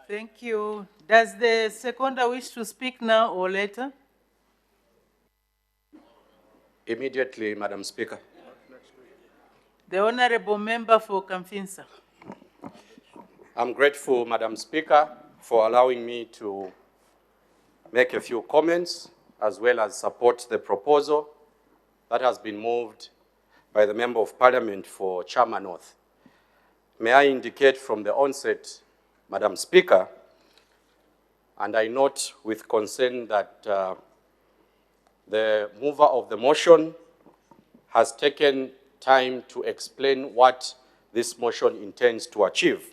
Thank you. Does the seconder wish to speak now or later? Immediately, Madam Speaker. The Honorable Member for Kamfinsa. I'm grateful, Madam Speaker, for allowing me to make a few comments as well as support the proposal that has been moved by the Member of Parliament for Chama North. May I indicate from the onset, Madam Speaker, and I note with concern that the mover of the motion has taken time to explain what this motion intends to achieve.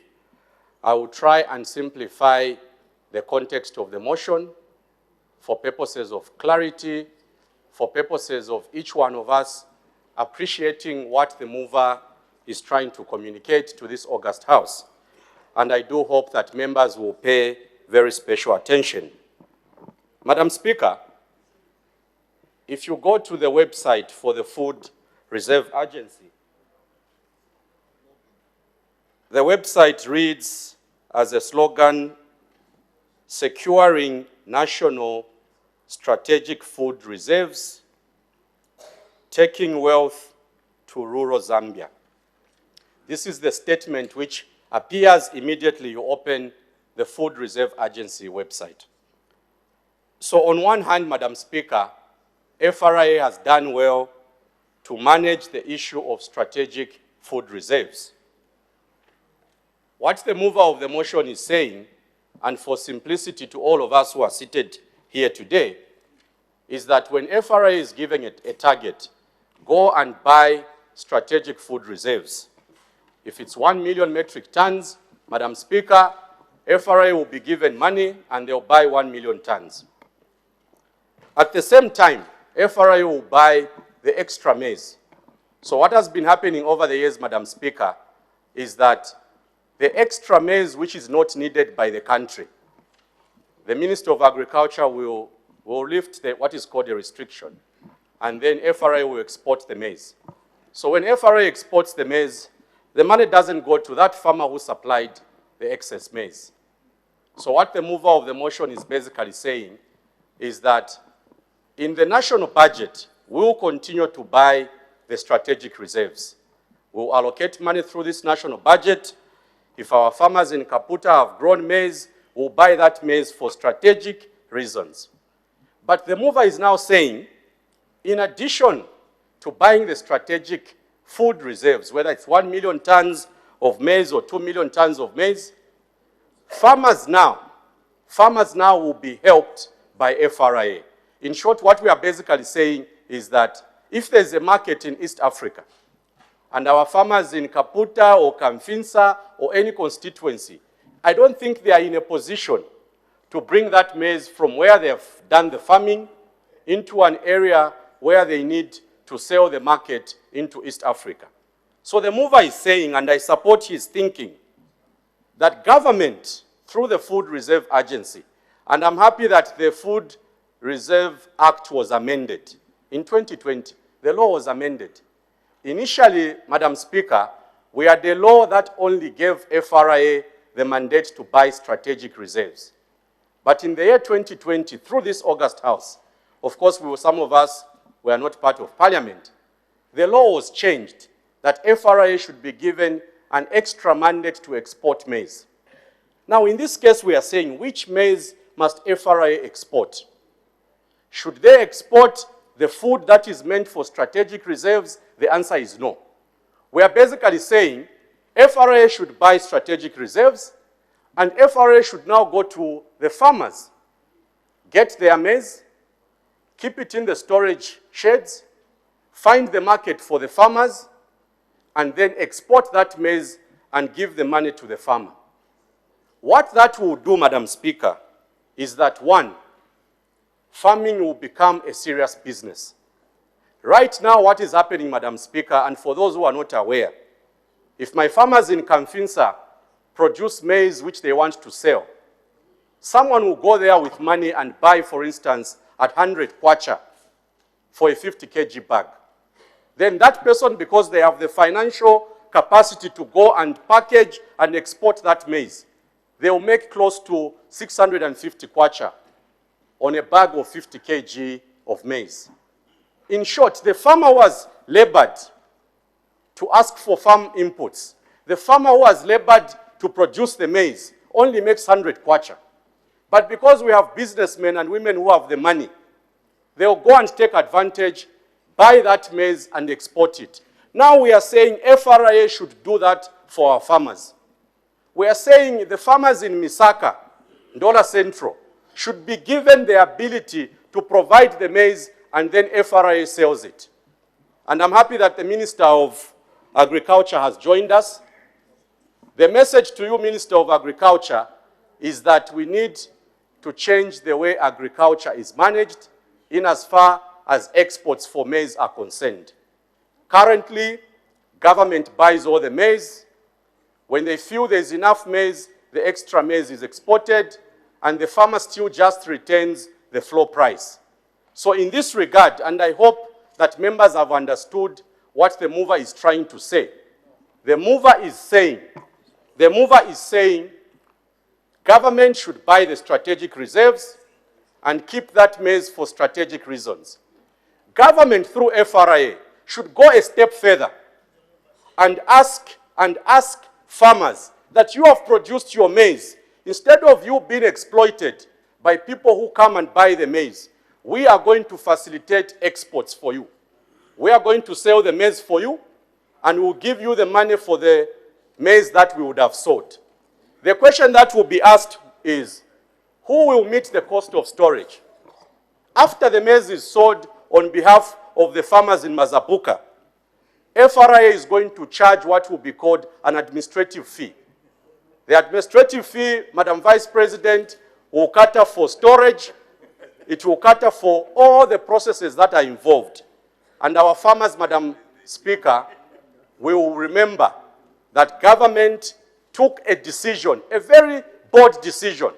I will try and simplify the context of the motion for purposes of clarity, for purposes of each one of us appreciating what the mover is trying to communicate to this august House. And I do hope that members will pay very special attention. Madam Speaker, if you go to the website for the Food Reserve Agency, the website reads as a slogan, securing national strategic food reserves, taking wealth to rural Zambia. This is the statement which appears immediately you open the Food Reserve Agency website. So on one hand, Madam Speaker, FRA has done well to manage the issue of strategic food reserves. What the mover of the motion is saying, and for simplicity to all of us who are seated here today, is that when FRA is giving it a target, go and buy strategic food reserves. If it's 1 million metric tons, Madam Speaker, FRA will be given money and they'll buy 1 million tons. At the same time, FRA will buy the extra maize. So what has been happening over the years, Madam Speaker, is that the extra maize which is not needed by the country, the Minister of Agriculture will lift what is called a restriction, and then FRA will export the maize. So when FRA exports the maize, the money doesn't go to that farmer who supplied the excess maize. So what the mover of the motion is basically saying is that in the national budget, we will continue to buy the strategic reserves. We will allocate money through this national budget. If our farmers in Kaputa have grown maize, we'll buy that maize for strategic reasons. But the mover is now saying, in addition to buying the strategic food reserves, whether it's 1 million tons of maize or 2 million tons of maize, farmers now will be helped by FRA. In short, what we are basically saying is that if there's a market in East Africa, and our farmers in Kaputa or Kamfinsa or any constituency, I don't think they are in a position to bring that maize from where they have done the farming into an area where they need to sell the market into East Africa. So the mover is saying, and I support his thinking, that government, through the Food Reserve Agency, and I'm happy that the Food Reserve Act was amended in 2020. The law was amended. Initially, Madam Speaker, we had a law that only gave FRA the mandate to buy strategic reserves. But in the year 2020, through this august House, of course, some of us were not part of Parliament, the law was changed that FRA should be given an extra mandate to export maize. Now, in this case, we are saying, which maize must FRA export? Should they export the food that is meant for strategic reserves? The answer is no. We are basically saying FRA should buy strategic reserves, and FRA should now go to the farmers, get their maize, keep it in the storage sheds, find the market for the farmers, and then export that maize and give the money to the farmer. What that will do, Madam Speaker, is that one, farming will become a serious business. Right now, what is happening, Madam Speaker, and for those who are not aware, if my farmers in Kamfinsa produce maize which they want to sell, someone will go there with money and buy, for instance, at 100 kwacha for a 50 kg bag. Then that person, because they have the financial capacity to go and package and export that maize, they'll make close to 650 kwacha on a bag of 50 kg of maize. In short, the farmer was labored to ask for farm inputs. The farmer who has labored to produce the maize only makes 100 kwacha. But because we have businessmen and women who have the money, they'll go and take advantage, buy that maize and export it. Now we are saying FRA should do that for our farmers. We are saying the farmers in Misaka, Ndola Central, should be given the ability to provide the maize and then FRA sells it. And I'm happy that the Minister of Agriculture has joined us. The message to you, Minister of Agriculture, is that we need to change the way agriculture is managed in as far as exports for maize are concerned. Currently, government buys all the maize. When they feel there's enough maize, the extra maize is exported, and the farmer still just retains the floor price. So in this regard, and I hope that members have understood what the mover is trying to say. The mover is saying government should buy the strategic reserves and keep that maize for strategic reasons. Government through FRA should go a step further and ask farmers that you have produced your maize. Instead of you being exploited by people who come and buy the maize, we are going to facilitate exports for you. We are going to sell the maize for you, and we'll give you the money for the maize that we would have sold. The question that will be asked is, who will meet the cost of storage? After the maize is sold on behalf of the farmers in Mazabuka, FRA is going to charge what will be called an administrative fee. The administrative fee, Madam Vice President, will cater for storage. It will cater for all the processes that are involved. And our farmers, Madam Speaker, will remember that government took a decision, a very bold decision,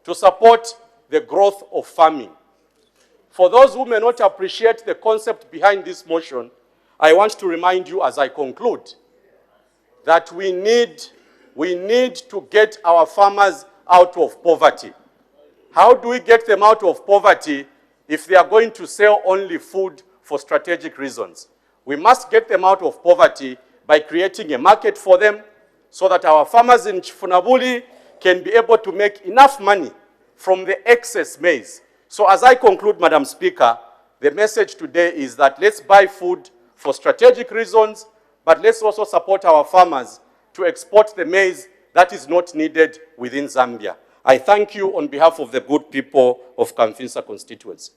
to support the growth of farming. For those who may not appreciate the concept behind this motion, I want to remind you as I conclude that we need to get our farmers out of poverty. How do we get them out of poverty if they are going to sell only food for strategic reasons? We must get them out of poverty by creating a market for them so that our farmers in Chifunabuli can be able to make enough money from the excess maize. So as I conclude, Madam Speaker, the message today is that let's buy food for strategic reasons, but let's also support our farmers to export the maize that is not needed within Zambia. I thank you on behalf of the good people of Kamfinsa constituency.